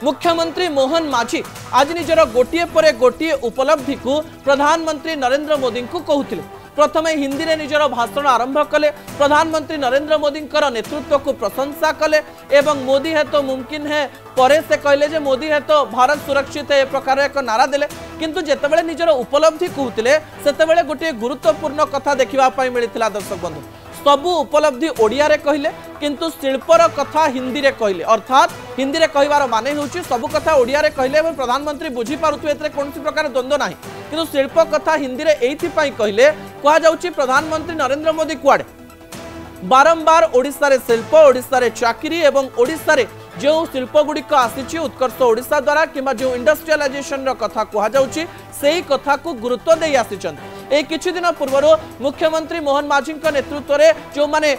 मुख्यमंत्री मोहन माझी आज निजर गोटे पर गोटे उपलब्धि को प्रधानमंत्री नरेंद्र मोदी को कहते प्रथमे हिंदी रे निजर भाषण आरंभ कले प्रधानमंत्री नरेंद्र मोदी नेतृत्व को प्रशंसा कले एवं मोदी है तो मुमकिन है परे से कहले जे मोदी है तो भारत सुरक्षित है ए प्रकार एक नारा देले किंतु जेतेबेले निजर उपलब्धि कहते सेतेबेले गोटे गुरुत्वपूर्ण कथा देखा मिलता दर्शक बंधु सबू उपलब्धि ओडिया रे कहले किंतु शिल्पर कथा हिंदी रे कहले अर्थात हिंदी रे कहबार माने होउची सबु कथा ओडिया रे कहले एवं प्रधानमंत्री बुझी पारुथुवे एतरे कोनसी प्रकार द्वंद्व नाही किंतु शिल्प कथा हिंदी रे एथि पई कहले कहा जाउची प्रधानमंत्री नरेंद्र मोदी कुआडे बारंबार ओडिसा रे शिल्प ओडिसा रे चाकरी एवं ओडिसा रे जो शिल्प गुड़िक आसी उत्कर्ष ओडिशा द्वारा किंबा जो इंडस्ट्रियलाइजेशन कथा कह जाउची सेही कथा को गुरुत्व दे आसी किछि दिन पूर्व मुख्यमंत्री मोहन माझी नेतृत्व में जो माने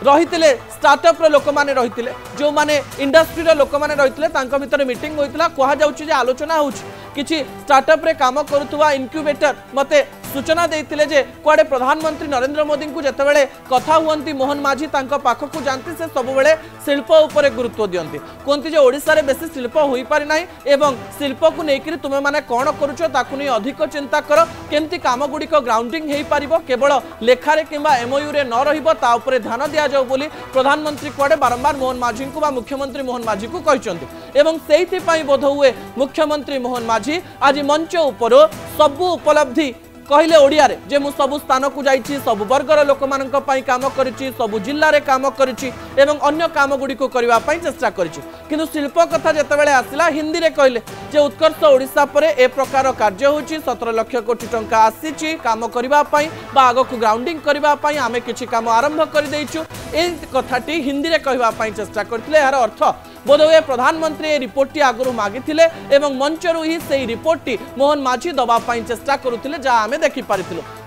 रही स्टार्टअप लोक मैंने रही जो माने इंडस्ट्री लोक मैंने रही भितर मीटिंग होता कह जाउची आलोचना होछि स्टार्टअप रे काम करुवा इनक्यूबेटर मते सूचना देते जे कुआडे प्रधानमंत्री नरेंद्र मोदी को जितेबाला कथा हुंती मोहन माझी पाखक जाती से सब बेले शिल्प उपर गुरुत्व दियंती कहते ओडिशा रे बेसी शिल्प होई पारि नाही एवं शिल्प को लेकर तुमे माने कौन करुछ ताकु नहीं अधिक चिंता कर केमती काम गुड़िक ग्राउंडिंग हो पार केवल लेखारे किंबा एमओयू रे न रहिबो ता उपरे ध्यान दिया जाऊ बोली प्रधानमंत्री कुआडे बारंबार मोहन माझी को बा मुख्यमंत्री मोहन माझी को कहचंती एवं सेहिथि पई बोध हुए मुख्यमंत्री मोहन माझी आज मंच उपर सबु उपलब्धि कहले ओडिया रे जे मु सबु स्थान को जाइछि सबु वर्गर लोक मानक पई काम करिछि सबु जिल्ला रे काम करिछि एवं अन्य काम गुडी को करबा पई चेष्टा करिछि किंतु शिल्प कथा जेतेबेले आसिला हिंदी रे कहले जे उत्कर्ष ओडिशा परे ए प्रकार कार्य होछि 17 लाख कोटी टंका आसीछि काम करबा पई बा आगो को ग्राउंडिंग करबा पई आमे किछि काम आरंभ करि दैछु ए कथाटी हिंदी रे कहबा पई चेष्टा करथिले यार अर्थ बोधहुए प्रधानमंत्री ए रिपोर्ट आगु मागिथिले एवं मंचरू ही से रिपोर्ट मोहन माझी दबा पई चेष्टा करुथिले जा आमे देखि पारिथिलु।